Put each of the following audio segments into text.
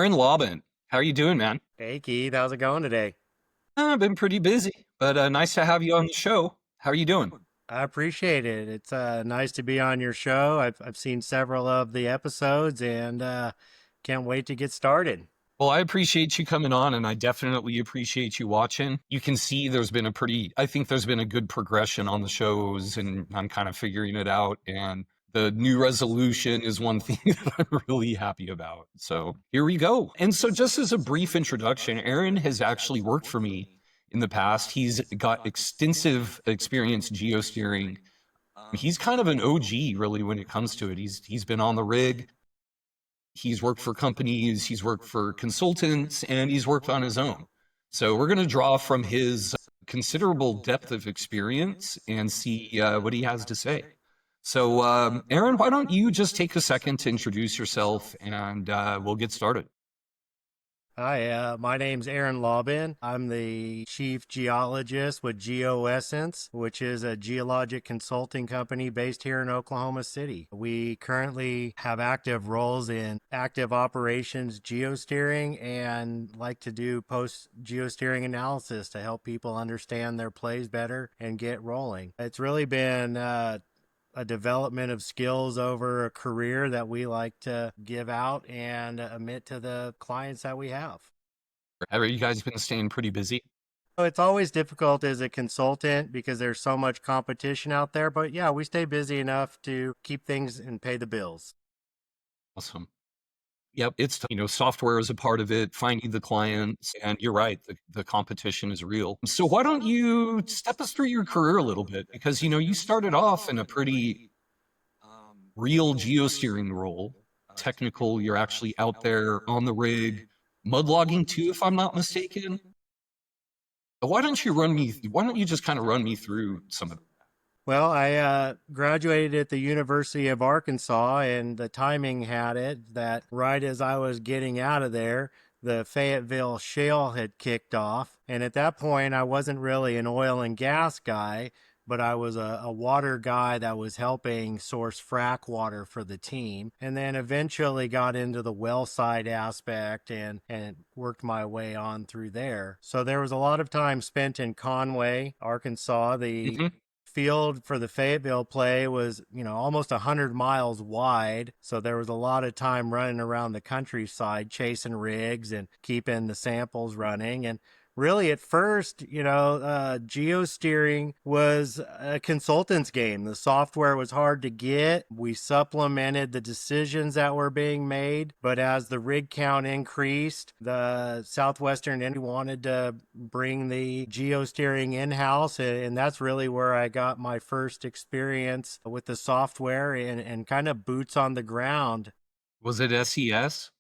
Aaron Laubhan. How are you doing, man? Hey Keith, how's it going today? I've been pretty busy, but nice to have you on the show. How are you doing? I appreciate it. It's nice to be on your show. I've seen several of the episodes and can't wait to get started. Well, I appreciate you coming on, and I definitely appreciate you watching. You can see I think there's been a good progression on the shows, and I'm kind of figuring it out. And the new resolution is one thing that I'm really happy about. So here we go. And so, just as a brief introduction, Aaron has actually worked for me in the past. He's got extensive experience geosteering. He's kind of an OG, really, when it comes to it. He's been on the rig. He's worked for companies, he's worked for consultants, and he's worked on his own. So we're going to draw from his considerable depth of experience and see what he has to say. So, Aaron, why don't you just take a second to introduce yourself, and we'll get started. Hi, my name's Aaron Laubhan. I'm the chief geologist with GeoEssence, which is a geologic consulting company based here in Oklahoma City. We currently have active roles in active operations geosteering and like to do post geosteering analysis to help people understand their plays better and get rolling. It's really been a development of skills over a career that we like to give out and admit to the clients that we have. Have you guys been staying pretty busy? So it's always difficult as a consultant because there's so much competition out there, but yeah, we stay busy enough to keep things and pay the bills. Awesome. Yep, software is a part of it, finding the clients, and you're right, the competition is real. So why don't you step us through your career a little bit? Because, you started off in a pretty real geosteering role, technical, you're actually out there on the rig, mud logging too, if I'm not mistaken. But why don't you just kind of run me through some of it? Well, I graduated at the University of Arkansas, and the timing had it that right as I was getting out of there, the Fayetteville shale had kicked off. And at that point, I wasn't really an oil and gas guy, but I was a water guy that was helping source frack water for the team. And then eventually got into the well side aspect and worked my way on through there. So there was a lot of time spent in Conway, Arkansas. The Hmm. field for the Fayetteville play was, almost 100 miles wide. So there was a lot of time running around the countryside, chasing rigs and keeping the samples running. And really at first, geosteering was a consultant's game. The software was hard to get. We supplemented the decisions that were being made. But as the rig count increased, the Southwestern Indian wanted to bring the geosteering in-house. And that's really where I got my first experience with the software and kind of boots on the ground. Was it SES?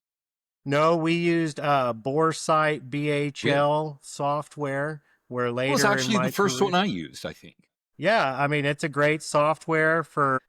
No, we used Boresight Yeah. BHL software, where It was later in actually the my first one career. I used, I think. Yeah, I mean, it's a great software for,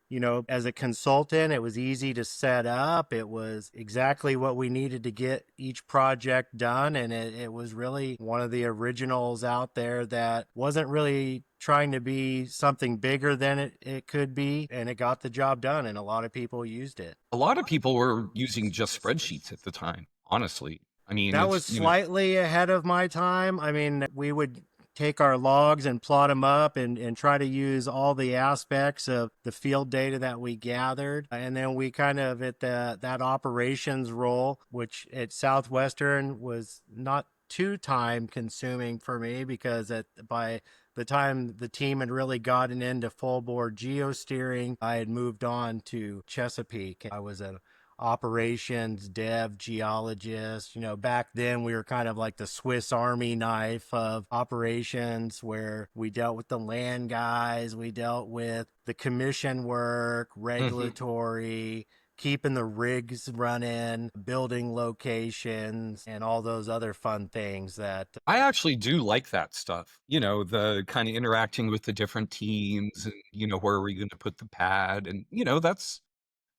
as a consultant. It was easy to set up. It was exactly what we needed to get each project done. And it was really one of the originals out there that wasn't really trying to be something bigger than it could be. And it got the job done. And a lot of people used it. A lot of people were using just spreadsheets at the time, honestly. I mean, That was slightly ahead of my time. I mean, we would take our logs and plot them up and try to use all the aspects of the field data that we gathered. And then we kind of at that operations role, which at Southwestern was not too time consuming for me because by the time the team had really gotten into full bore geosteering, I had moved on to Chesapeake. I was an operations dev geologist. Back then we were kind of like the Swiss Army knife of operations, where we dealt with the land guys, we dealt with the commission work, Mhm. regulatory, keeping the rigs running, building locations, and all those other fun things that. I actually do like that stuff. The kind of interacting with the different teams and, where are we going to put the pad? And,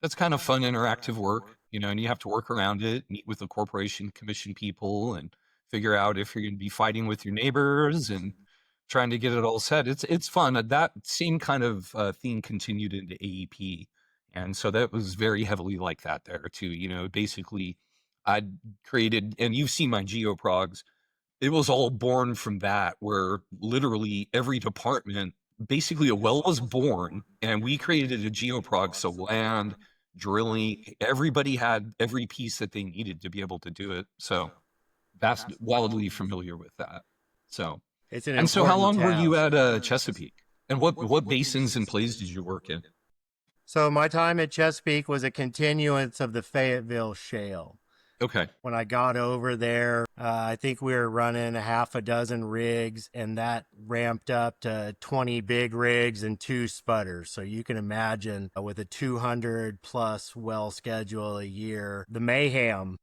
that's kind of fun interactive work, and you have to work around it, meet with the corporation commission people and figure out if you're going to be fighting with your neighbors and trying to get it all set. It's fun. That same kind of theme continued into AEP. And so that was very heavily like that there too. Basically I created, and you've seen my geoprogs. It was all born from that, where literally every department, basically a well was born, and we created a geoprog. So land, drilling, everybody had every piece that they needed to be able to do it. So that's wildly familiar with that. So, It's an and so how important long were you task. at Chesapeake? And what basins and plays did you work in? So my time at Chesapeake was a continuance of the Fayetteville Shale. Okay. When I got over there, I think we were running a half a dozen rigs, and that ramped up to 20 big rigs and 2 sputters. So you can imagine with a 200 plus well schedule a year, the mayhem.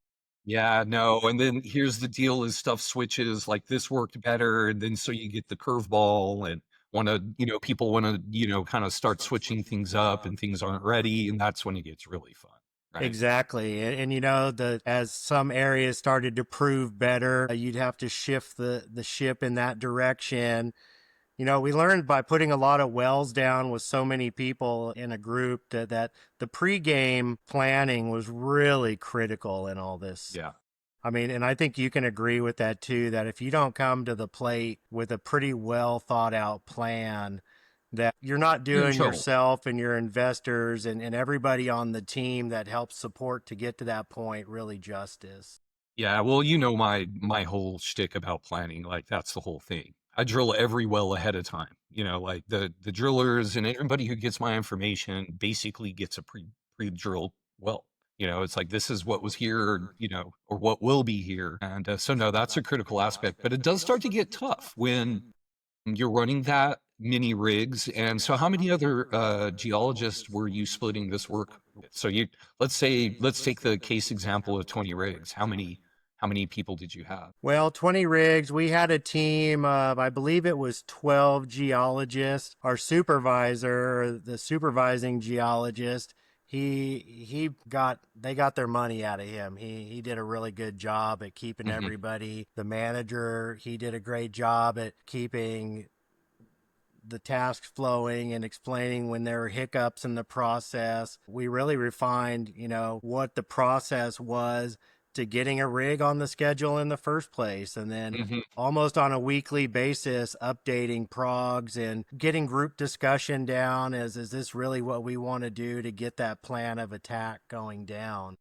Yeah, no. And then here's the deal is stuff switches, like this worked better. And then so you get the curveball and want to, people want to, kind of start switching things up and things aren't ready. And that's when it gets really fun. Right. Exactly. And as some areas started to prove better, you'd have to shift the ship in that direction. We learned by putting a lot of wells down with so many people in a group that the pregame planning was really critical in all this. Yeah. I mean, and I think you can agree with that too, that if you don't come to the plate with a pretty well thought out plan, that you're not You're in doing trouble. yourself and your investors and everybody on the team that helps support to get to that point really justice. Yeah, well, my whole shtick about planning, like that's the whole thing. I drill every well ahead of time. Like the drillers and everybody who gets my information basically gets a pre-drilled well. It's like this is what was here, or what will be here. And so no, that's a critical aspect. But it does start to get tough when you're running that many rigs. And so how many other geologists were you splitting this work with? So let's take the case example of 20 rigs. How many people did you have? Well, 20 rigs. We had a team of, I believe it was 12 geologists. Our supervisor, the supervising geologist, they got their money out of him. He did a really good job at keeping Mm-hmm. everybody. The manager, he did a great job at keeping the tasks flowing and explaining when there were hiccups in the process. We really refined, what the process was to getting a rig on the schedule in the first place. And then Mm-hmm. almost on a weekly basis, updating progs and getting group discussion down is this really what we want to do to get that plan of attack going down?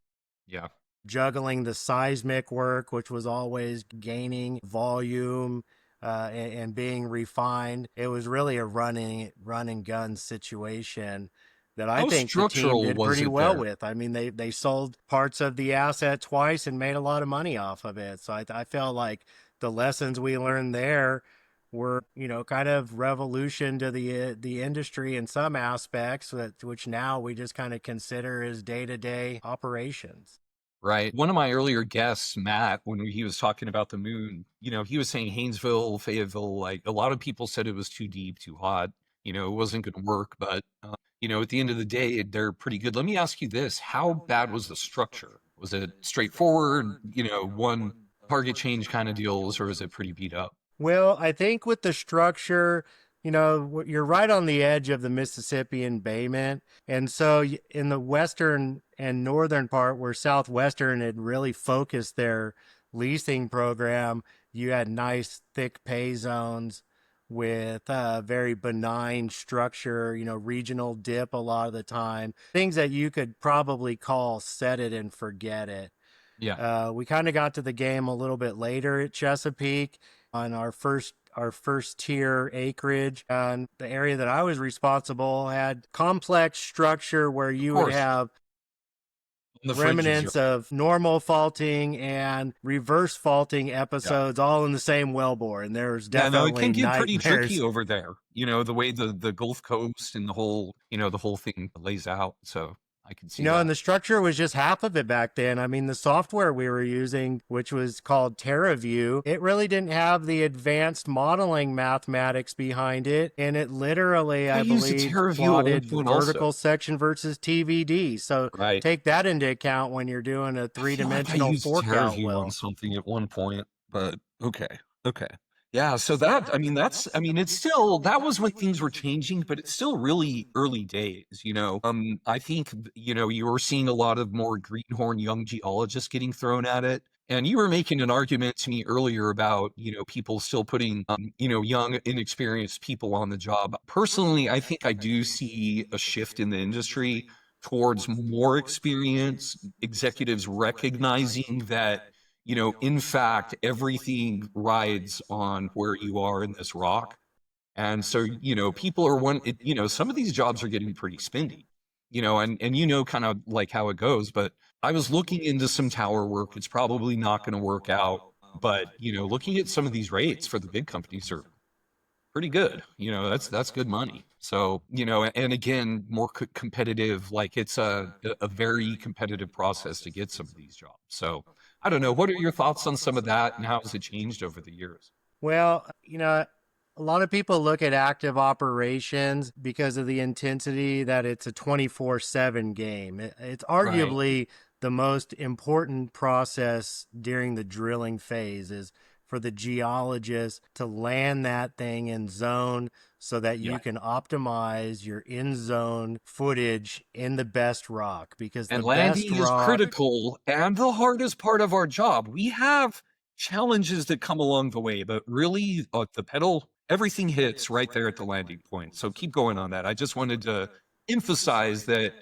Yeah. Juggling the seismic work, which was always gaining volume and being refined. It was really a run and gun situation that I How think the team structural did was pretty it well there? with. I mean, they sold parts of the asset twice and made a lot of money off of it. So I felt like the lessons we learned there were, kind of revolution to the industry in some aspects, which now we just kind of consider as day-to-day operations. Right. One of my earlier guests, Matt, when he was talking about the moon, he was saying Haynesville, Fayetteville, like a lot of people said it was too deep, too hot, it wasn't going to work. But, at the end of the day, they're pretty good. Let me ask you this. How bad was the structure? Was it straightforward, one target change kind of deals, or was it pretty beat up? Well, I think with the structure, you're right on the edge of the Mississippi embayment. And so in the western and northern part where Southwestern had really focused their leasing program, you had nice thick pay zones with very benign structure, regional dip a lot of the time, things that you could probably call set it and forget it. Yeah. We kind of got to the game a little bit later at Chesapeake on our first tier acreage, and the area that I was responsible had complex structure where you would have The remnants of normal faulting and reverse faulting episodes all in the same wellbore, and there's Yeah, no, it definitely can get pretty tricky nightmares. over there. The way the Gulf Coast and the whole thing lays out. So I can see And that. the structure was just half of it back then. I mean, the software we were using, which was called TerraView, it really didn't have the advanced modeling mathematics behind it. And it literally, I used the believe, TerraView at one plotted point vertical also. section versus TVD. So Right. take that into account when you're doing a I feel like I three-dimensional used fork out TerraView on well. something at one point, but okay. Yeah, so that, I mean, that's, I mean, it's still, that was when things were changing, but it's still really early days, you know. I think, you know, you were seeing a lot of more greenhorn young geologists getting thrown at it. And you were making an argument to me earlier about, you know, people still putting, you know, young, inexperienced people on the job. Personally, I think I do see a shift in the industry towards more experienced executives recognizing that, you know, in fact, everything rides on where you are in this rock. And so, you know, people are you know, some of these jobs are getting pretty spendy, you know, and you know, kind of like how it goes. But I was looking into some tower work. It's probably not going to work out. But, you know, looking at some of these rates for the big companies are pretty good. You know, that's good money. So, you know, and again, more competitive, like it's a very competitive process to get some of these jobs. So, I don't know. What are your thoughts on some of that and how has it changed over the years? Well, a lot of people look at active operations because of the intensity that it's a 24/7 game. It's Right. arguably the most important process during the drilling phase is for the geologist to land that thing in zone so that Yeah. you can optimize your in zone footage in the best rock because the And best landing is rock. critical and the hardest part of our job. We have challenges that come along the way, but really the pedal, everything hits right there at the landing point. So keep going on that. I just wanted to emphasize that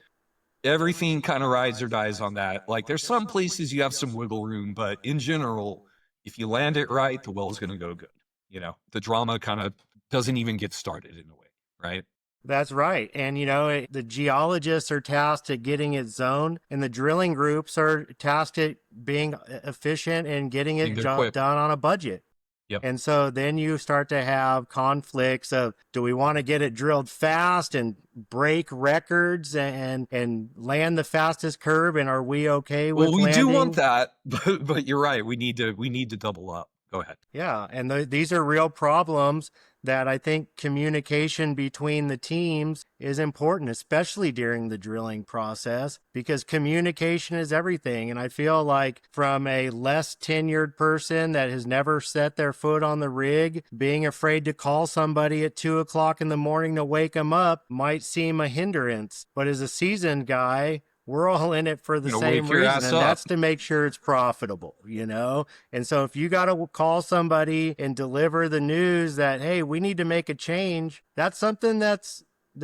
everything kind of rides or dies on that. Like there's some places you have some wiggle room, but in general, if you land it right, the well's going to go good. You know, the drama kind of doesn't even get started in a way, right? That's right. And, the geologists are tasked at getting it zoned, and the drilling groups are tasked at being efficient and getting Being it there quick. done on a budget. Yep. And so then you start to have conflicts of, do we want to get it drilled fast and break records and land the fastest curve, and are we okay Well, with we do want landing? that, but you're right. We need to double up. Go ahead. Yeah, and these are real problems that I think communication between the teams is important, especially during the drilling process, because communication is everything. And I feel like from a less tenured person that has never set their foot on the rig, being afraid to call somebody at 2 o'clock in the morning to wake them up might seem a hindrance. But as a seasoned guy, we're all in it for the You know, wake same your reason, ass and up. that's to make sure it's profitable. And so if you got to call somebody and deliver the news that, hey, we need to make a change, that's something that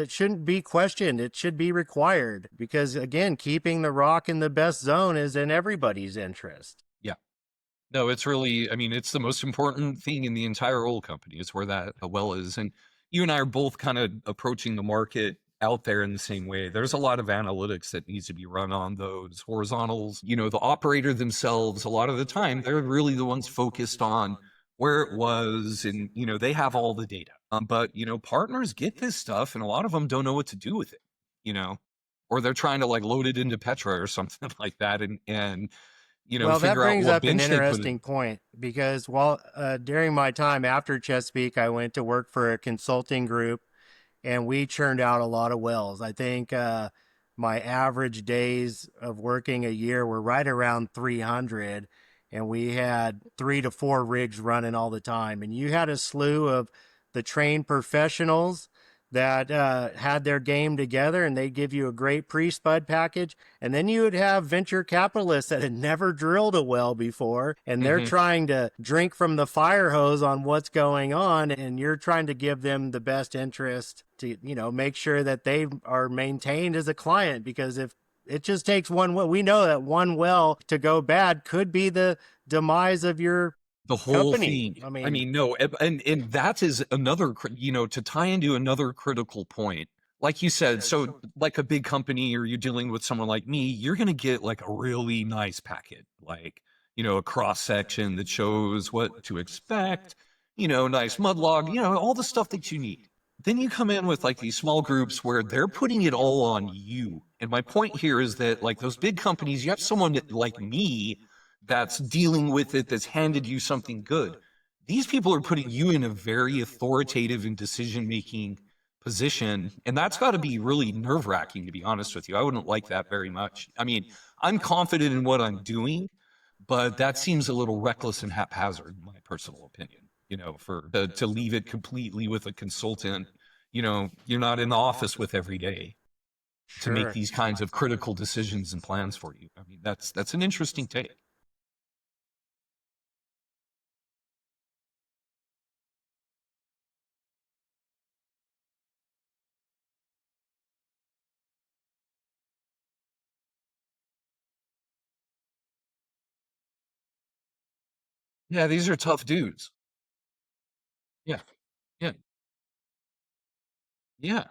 shouldn't be questioned. It should be required because, again, keeping the rock in the best zone is in everybody's interest. Yeah. No, it's really, I mean, it's the most important thing in the entire oil company is where that well is. And you and I are both kind of approaching the market out there in the same way. There's a lot of analytics that needs to be run on those horizontals. You know, the operator themselves, a lot of the time, they're really the ones focused on where it was and, you know, they have all the data. But, you know, partners get this stuff and a lot of them don't know what to do with it, you know, or they're trying to like load it into Petra or something like that and you know, Well, that figure out brings what up an bench they put it. interesting point because during my time after Chesapeake, I went to work for a consulting group and we churned out a lot of wells. I think my average days of working a year were right around 300, and we had 3 to 4 rigs running all the time. And you had a slew of the trained professionals that had their game together, and they'd give you a great pre-spud package. And then you would have venture capitalists that had never drilled a well before, and they're Mhm. trying to drink from the fire hose on what's going on, and you're trying to give them the best interest to, make sure that they are maintained as a client. Because if it just takes one well, we know that one well to go bad could be the demise of your The whole company. thing. I I mean, mean, no, and that is another, you know, to tie into another critical point. Like you said, so like a big company or you're dealing with someone like me, you're going to get like a really nice packet, like, you know, a cross section that shows what to expect, you know, nice mud log, you know, all the stuff that you need. Then you come in with like these small groups where they're putting it all on you. And my point here is that like those big companies, you have someone like me that's dealing with it, that's handed you something good. These people are putting you in a very authoritative and decision making position. And that's got to be really nerve wracking, to be honest with you. I wouldn't like that very much. I mean, I'm confident in what I'm doing, but that seems a little reckless and haphazard, in my personal opinion. to leave it completely with a consultant. You're not in the office with every day to make Sure. these kinds of critical decisions and plans for you. I mean, that's an interesting take. Yeah, these are tough dudes. Yeah, yeah, yeah,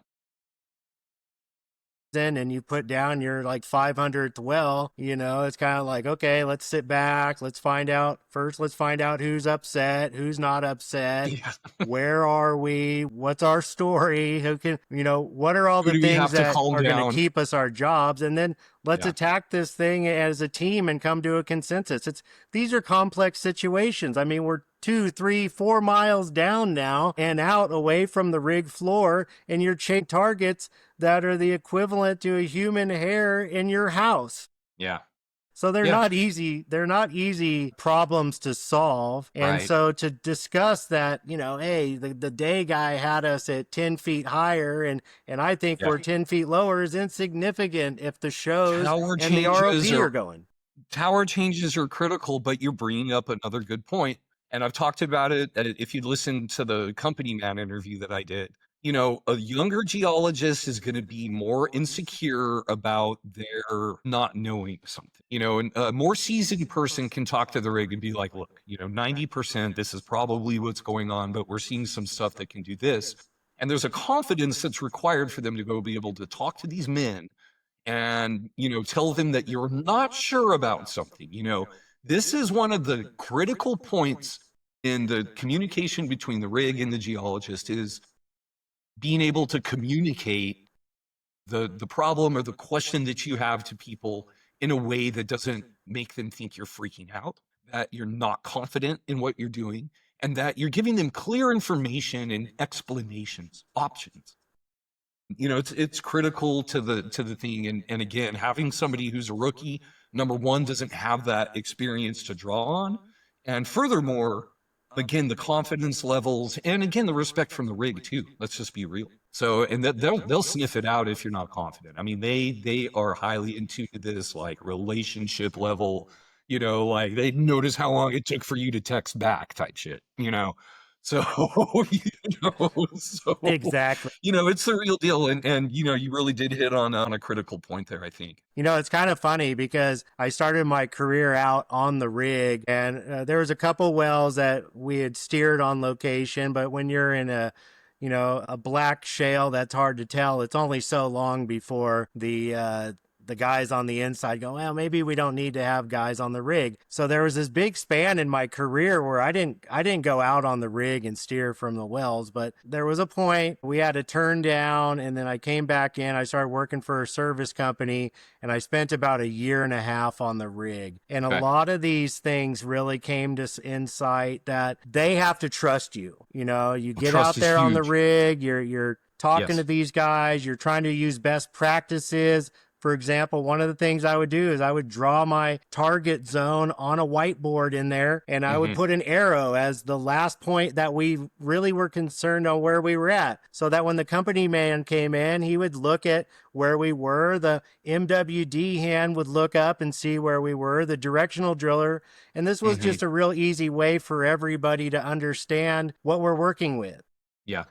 In and you put down your like 500th well, it's kind of like, okay, let's sit back, let's find out first, let's find out who's upset, who's not upset, yeah. where are we, what's our story, who can, what are all Who the do we things have to that calm are going to down? keep us our jobs, and then let's Yeah, attack this thing as a team and come to a consensus. These are complex situations. I mean, we're 2, 3, 4 miles down now and out away from the rig floor, and you're chasing targets that are the equivalent to a human hair in your house. yeah, So they're yeah. not easy. They're not easy problems to solve. And Right. so to discuss that, hey, the day guy had us at 10 feet higher and I think Yeah. we're 10 feet lower is insignificant if the shows Tower and the changes ROP are are going. tower changes are critical, but you're bringing up another good point. And I've talked about it. If you listen to the company man interview that I did, a younger geologist is going to be more insecure about their not knowing something, and a more seasoned person can talk to the rig and be like, look, 90%, this is probably what's going on, but we're seeing some stuff that can do this. And there's a confidence that's required for them to go be able to talk to these men and tell them that you're not sure about something. This is one of the critical points in the communication between the rig and the geologist is being able to communicate the problem or the question that you have to people in a way that doesn't make them think you're freaking out, that you're not confident in what you're doing, and that you're giving them clear information and explanations, options. It's critical to the thing. And again, having somebody who's a rookie, number one, doesn't have that experience to draw on. And furthermore, again, the confidence levels and again the respect from the rig too. Let's just be real. So and that they'll sniff it out if you're not confident. I mean, they are highly in tune to this like relationship level, like they notice how long it took for you to text back type shit. So, so Exactly. it's the real deal. And you really did hit on a critical point there, I think. It's kind of funny because I started my career out on the rig, and there was a couple wells that we had steered on location. But when you're in a black shale, that's hard to tell. It's only so long before the guys on the inside go, well, maybe we don't need to have guys on the rig. So there was this big span in my career where I didn't go out on the rig and steer from the wells, but there was a point we had to turn down, and then I came back in. I started working for a service company, and I spent about a year and a half on the rig. And a Okay. lot of these things really came to insight that they have to trust you. You get Trust out is there on the huge. rig, you're talking Yes. to these guys, you're trying to use best practices. For example, one of the things I would do is I would draw my target zone on a whiteboard in there, and I would Hmm. put an arrow as the last point that we really were concerned on where we were at. So that when the company man came in, he would look at where we were. The MWD hand would look up and see where we were, the directional driller. And this was Hmm. just a real easy way for everybody to understand what we're working with. Yeah.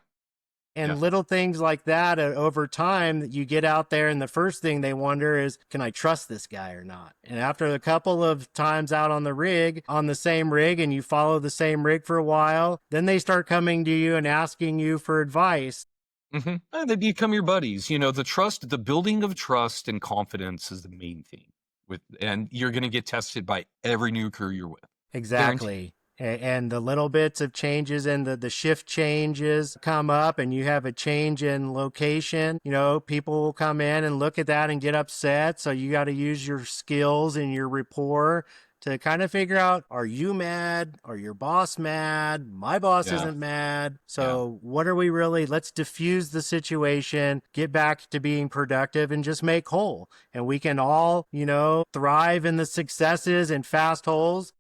Yeah. And little things like that over time that you get out there, and the first thing they wonder is, can I trust this guy or not? And after a couple of times out on the same rig, and you follow the same rig for a while, then they start coming to you and asking you for advice. And they become your buddies. The building of trust and confidence is the main thing and you're going to get tested by every new crew you're with. Guaranteed. Exactly. And the little bits of changes and the shift changes come up, and you have a change in location. People will come in and look at that and get upset. So you got to use your skills and your rapport to kind of figure out, are you mad? Are your boss mad? My boss Yeah. isn't mad. Yeah. So what are we really? Let's diffuse the situation, get back to being productive, and just make whole. And we can all, thrive in the successes and fast holes.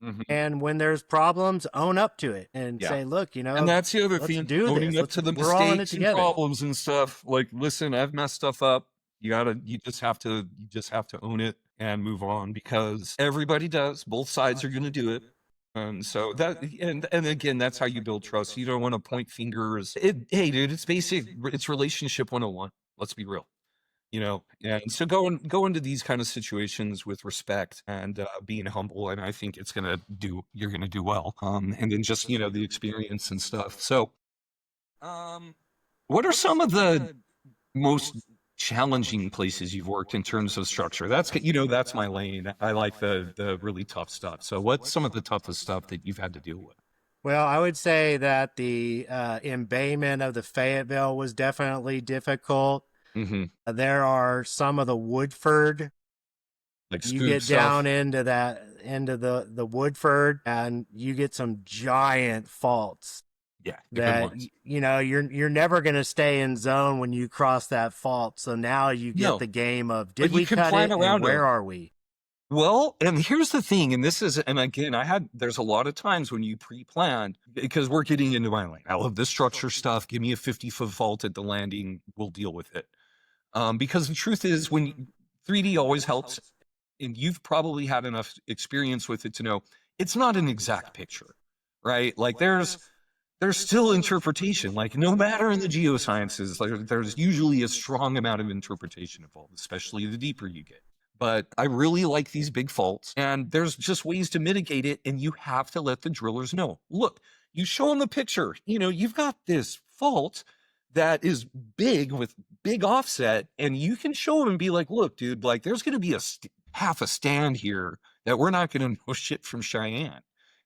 Mhm. And when there's problems, own up to it and Yeah. say, look, And that's the other let's thing, do owning this. up to the We're all in it mistakes and together. problems and stuff. Like, listen, I've messed stuff up. You just have to own it and move on, because everybody does. Both sides are going to do it. And so and again, that's how you build trust. You don't want to point fingers. Hey, dude, it's basic. It's relationship 101. Let's be real. And so go into these kind of situations with respect and being humble, and I think you're gonna do well. And then just the experience and stuff. So, what are some of the most challenging places you've worked in terms of structure? That's my lane. I like the really tough stuff. So, what's some of the toughest stuff that you've had to deal with? Well, I would say that the embayment of the Fayetteville was definitely difficult. Hmm. There are some of the Woodford. Like You scoop get down stuff. into the Woodford, and you get some giant faults Yeah, the good that ones. you're never going to stay in zone when you cross that fault. So now you get No, the game of, but did you we can cut plan it and around where them. are we? Well, and here's the thing, and again, there's a lot of times when you pre-plan, because we're getting into my lane. I love this structure stuff. Give me a 50-foot fault at the landing. We'll deal with it. Because the truth is, 3D always helps, and you've probably had enough experience with it to know it's not an exact picture, right? Like there's still interpretation. Like no matter in the geosciences, like there's usually a strong amount of interpretation involved, especially the deeper you get. But I really like these big faults, and there's just ways to mitigate it. And you have to let the drillers know. Look, you show them the picture. You've got this fault that is big with big offset, and you can show them and be like, look, dude, like there's going to be half a stand here that we're not going to know shit from Cheyenne.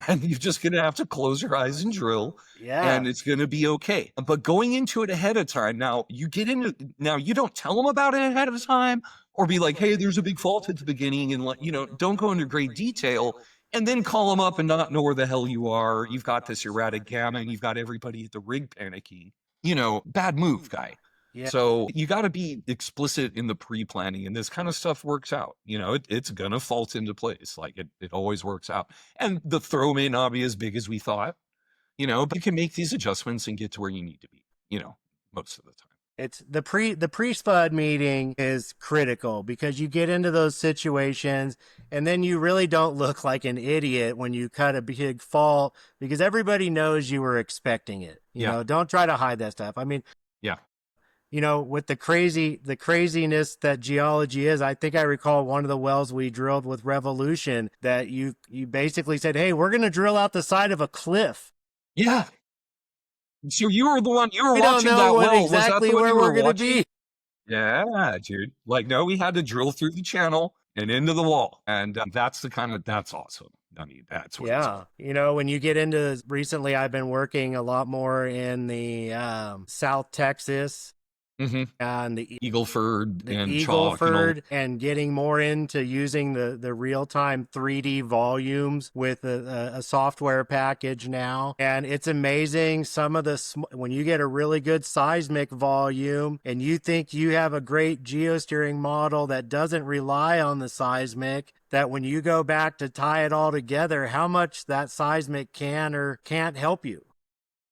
And you're just going to have to close your eyes and drill, Yeah. and it's going to be okay. But going into it ahead of time, now you don't tell them about it ahead of time, or be like, hey, there's a big fault at the beginning, and don't go into great detail, and then call them up and not know where the hell you are. You've got this erratic gamma, and you've got everybody at the rig panicking. Bad move, guy. Yeah. So you got to be explicit in the pre-planning, and this kind of stuff works out. It's gonna fault into place. Like it always works out. And the throw may not be as big as we thought, but you can make these adjustments and get to where you need to be, most of the time. It's the pre-spud meeting is critical, because you get into those situations and then you really don't look like an idiot when you cut a big fault, because everybody knows you were expecting it. Don't try to hide that stuff. I mean, Yeah. with the craziness that geology is, I think I recall one of the wells we drilled with Revolution that you basically said, hey, we're going to drill out the side of a cliff. Yeah. So you were We don't watching know that what well. exactly Was that the one where you were we're going to watching? be. Yeah, dude. Like, no, we had to drill through the channel and into the wall. And that's awesome. I mean, that's what it's Yeah. When you get into, recently, I've been working a lot more in the South Texas and the Eagleford and Chalk Eagleford, and getting more into using the real-time 3D volumes with a software package now. And it's amazing some of when you get a really good seismic volume and you think you have a great geosteering model that doesn't rely on the seismic, that when you go back to tie it all together, how much that seismic can or can't help you.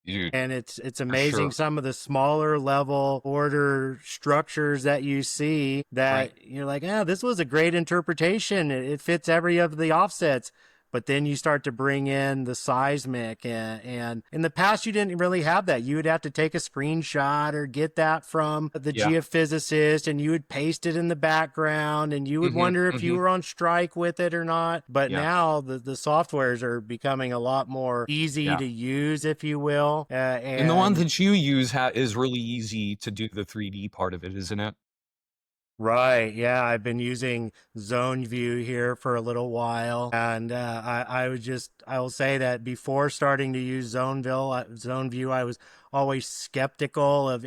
Dude, and it's amazing, sure. some of the smaller level order structures that you see that Right. you're like, this was a great interpretation. It fits every of the offsets. But then you start to bring in the seismic, and in the past you didn't really have that. You would have to take a screenshot or get that from the Yeah. geophysicist, and you would paste it in the background, and you would wonder if you were on strike with it or not. But Yeah. now the softwares are becoming a lot more easy Yeah. to use, if you will. And the one that you use is really easy to do the 3D part of it, isn't it? Right. Yeah. I've been using Zone View here for a little while. And I will say that before starting to use Zone View, I was always skeptical of,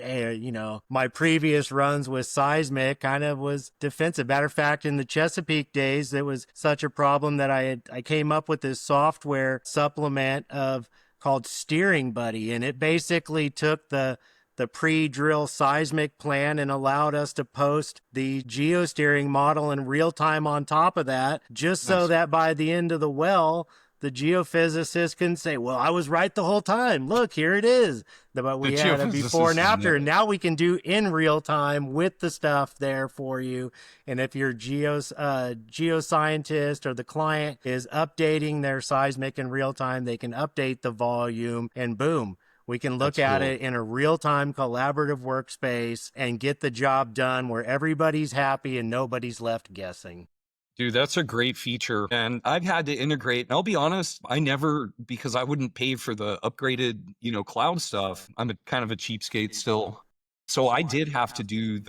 my previous runs with seismic kind of was defensive. Matter of fact, in the Chesapeake days, it was such a problem that I came up with this software supplement called Steering Buddy. And it basically took the pre-drill seismic plan and allowed us to post the geosteering model in real time on top of that, just so Nice. that by the end of the well, the geophysicist can say, well, I was right the whole time. Look, here it is. But The we had a before and geophysicist is after, and next. now we can do in real time with the stuff there for you. And if your geoscientist or the client is updating their seismic in real time, they can update the volume, and boom, we can look That's at cool. it in a real-time collaborative workspace and get the job done where everybody's happy and nobody's left guessing. Dude, that's a great feature. And I've had to integrate, and I'll be honest, I never, because I wouldn't pay for the upgraded, cloud stuff. I'm a kind of a cheapskate still. So I did have to do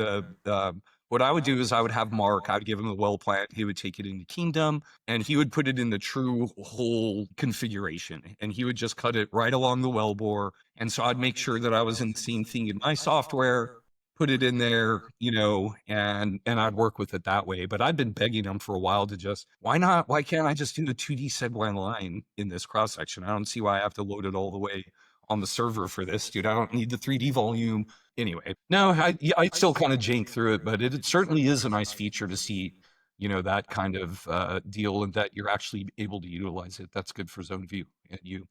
what I would do is I would have Mark, I would give him a well plant. He would take it into Kingdom and he would put it in the true whole configuration. And he would just cut it right along the well bore. And so I'd make sure that I was in the same thing in my software, put it in there, and I'd work with it that way. But I've been begging them for a while to just, why can't I just do the 2D Segway line in this cross section? I don't see why I have to load it all the way on the server for this, dude. I don't need the 3D volume. Anyway, no, I still kind of jank through it, but it certainly is a nice feature to see, that kind of deal, and that you're actually able to utilize it. That's good for Zone View and you.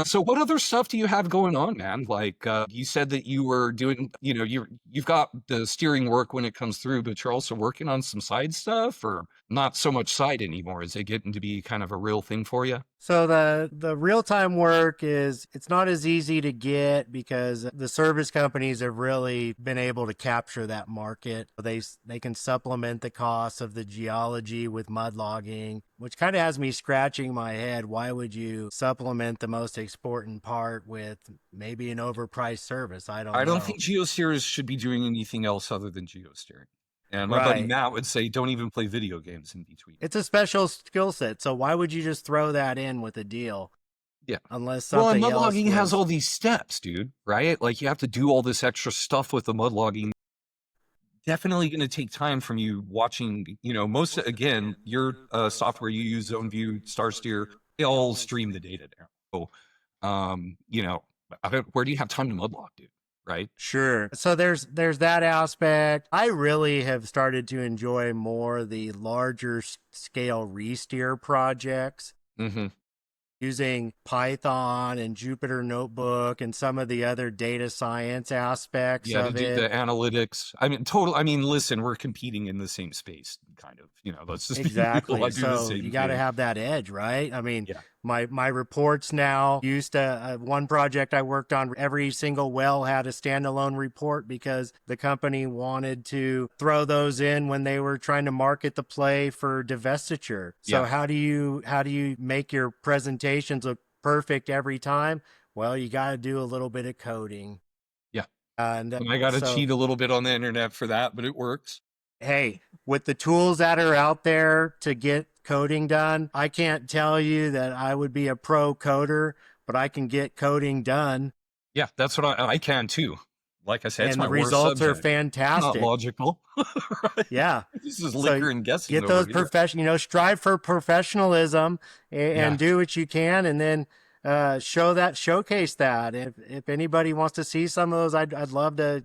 So what other stuff do you have going on, man? Like you said that you were doing, you've got the steering work when it comes through, but you're also working on some side stuff, or not so much side anymore? Is it getting to be kind of a real thing for you? So the real-time work it's not as easy to get because the service companies have really been able to capture that market. They can supplement the costs of the geology with mud logging, which kind of has me scratching my head. Why would you supplement the most important part with maybe an overpriced service? I don't I don't know. think geosteers should be doing anything else other than geosteering. And my buddy Right. Matt would say, don't even play video games in between. It's a special skill set. So why would you just throw that in with a deal Yeah. unless Well, and something mud else logging has was? all these steps, dude, right? Like you have to do all this extra stuff with the mud logging. Definitely going to take time from you watching, again, your software you use, ZoneView, StarSteer, they all stream the data there. So, where do you have time to mud log, dude? Right? Sure. So there's that aspect. I really have started to enjoy more the larger scale re-steer projects Mm-hmm. using Python and Jupyter Notebook and some of the other data science aspects Yeah, to of do the it. analytics. Listen, we're competing in the same space, kind of. Let's just be real. Exactly. I do the So same you got to thing. have that edge, right? I mean, Yeah. my reports now used to one project I worked on, every single well had a standalone report because the company wanted to throw those in when they were trying to market the play for divestiture. So Yeah. how do you make your presentations look perfect every time? Well, you got to do a little bit of coding. Yeah. And And I got to so cheat a little bit on the internet for that, but it works. hey, with the tools that are out there to get coding done, I can't tell you that I would be a pro coder, but I can get coding done Yeah, that's what I can too. Like I said, it's and my the worst results are subject. It's not fantastic. logical. Right? Yeah. This is So liquor and guessing get over those here. strive for professionalism and Yeah, do what you can, and then showcase that. If anybody wants to see some of those, I'd love to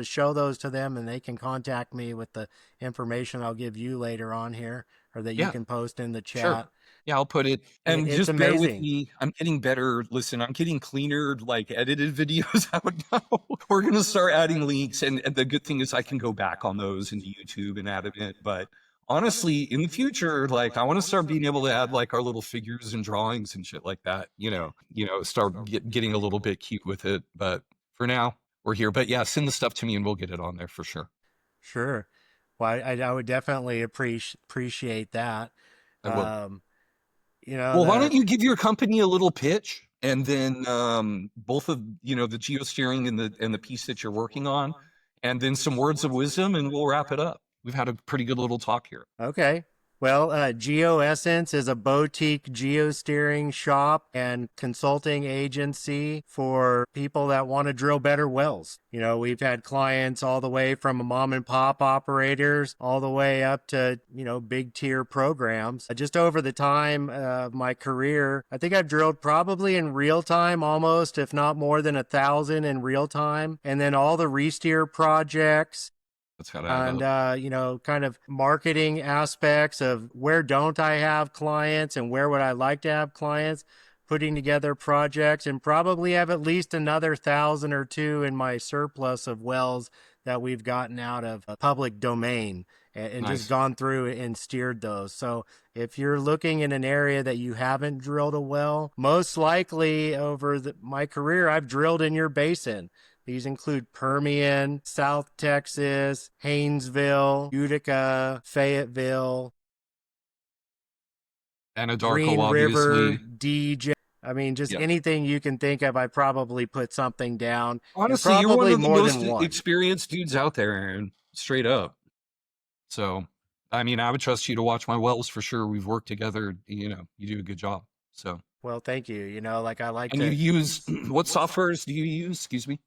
show those to them, and they can contact me with the information I'll give you later on here, or that you yeah, can post in the sure. chat. Yeah, I'll put it. And It's just bear with amazing. me. I'm getting better. Listen, I'm getting cleaner, like edited videos out now. We're gonna start adding links, and the good thing is I can go back on those into YouTube and add it. But honestly, in the future, like I want to start being able to add like our little figures and drawings and shit like that. Start getting a little bit cute with it. But for now, we're here. But yeah, send the stuff to me and we'll get it on there for sure. Sure. Well, I would definitely appreciate that. I will. Um, Well, why the don't you give your company a little pitch, and then both of the geosteering and the piece that you're working on, and then some words of wisdom, and we'll wrap it up. We've had a pretty good little talk here. Okay. Well, GeoEssence is a boutique geosteering shop and consulting agency for people that want to drill better wells. We've had clients all the way from mom and pop operators all the way up to, big tier programs. Just over the time of my career, I think I've drilled probably in real time almost, if not more than 1,000 in real time. And then all the re-steer projects That's gotta add and up. kind of marketing aspects of where don't I have clients and where would I like to have clients, putting together projects, and probably have at least another 1,000 or two in my surplus of wells that we've gotten out of public domain and just Nice. gone through and steered those. So if you're looking in an area that you haven't drilled a well, most likely over my career, I've drilled in your basin. These include Permian, South Texas, Haynesville, Utica, Fayetteville, Anadarko, Green River, obviously. DJ. I mean, just Yeah. anything you can think of, I probably put something down, and Honestly, you're one probably of the more most than one. experienced dudes out there, Aaron. Straight up. So, I mean, I would trust you to watch my wells for sure. We've worked together. You do a good job. So, Well, thank you. Like I like and you to. use what softwares do you use? Excuse me.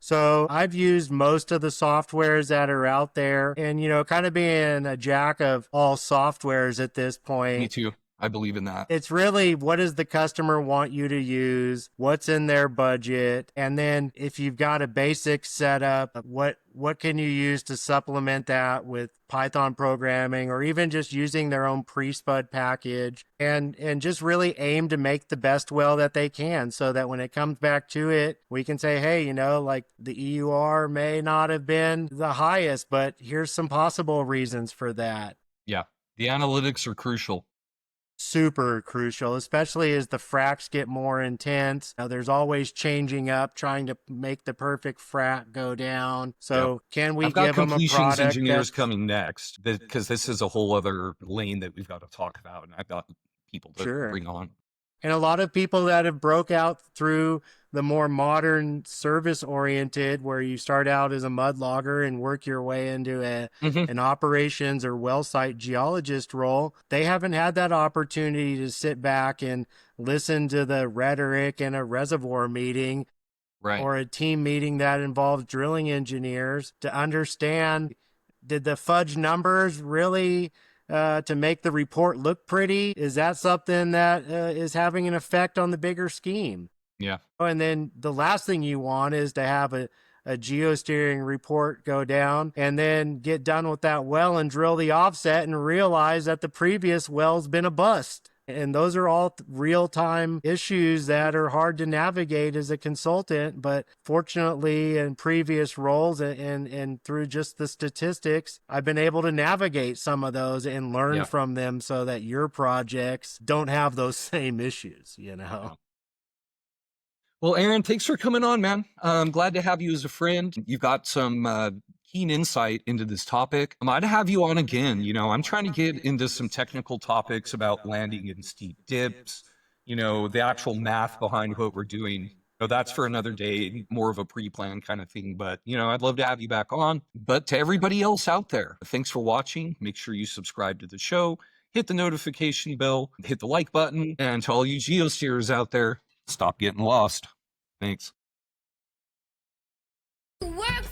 So I've used most of the softwares that are out there, and kind of being a jack of all softwares at this Me point. too. I believe in that. It's really, what does the customer want you to use? What's in their budget? And then if you've got a basic setup, what can you use to supplement that with Python programming, or even just using their own pre-spud package, and just really aim to make the best well that they can, so that when it comes back to it, we can say, hey, like the EUR may not have been the highest, but here's some possible reasons for that. Yeah. The analytics are crucial. Super crucial, especially as the fracs get more intense. There's always changing up, trying to make the perfect frac go down. So can we I've got give them a completions product engineers that's coming next because this is a whole other lane that we've got to talk about, and I've got people to sure? bring on. And a lot of people that have broke out through the more modern service oriented, where you start out as a mud logger and work your way into an operations or well site geologist role, they haven't had that opportunity to sit back and listen to the rhetoric in a reservoir meeting Right. or a team meeting that involves drilling engineers to understand, did the fudge numbers really to make the report look pretty? Is that something that is having an effect on the bigger scheme? Yeah. And then the last thing you want is to have a geosteering report go down and then get done with that well and drill the offset and realize that the previous well's been a bust. And those are all real-time issues that are hard to navigate as a consultant. But fortunately, in previous roles and through just the statistics, I've been able to navigate some of those and learn from them so that your projects don't have those same issues, Well, Aaron, thanks for coming on, man. I'm glad to have you as a friend. You've got some keen insight into this topic. I'd have you on again. I'm trying to get into some technical topics about landing in steep dips, the actual math behind what we're doing. That's for another day, more of a pre-planned kind of thing. But, I'd love to have you back on. But to everybody else out there, thanks for watching. Make sure you subscribe to the show, hit the notification bell, hit the like button. And to all you geosteerers out there, stop getting lost. Thanks. Work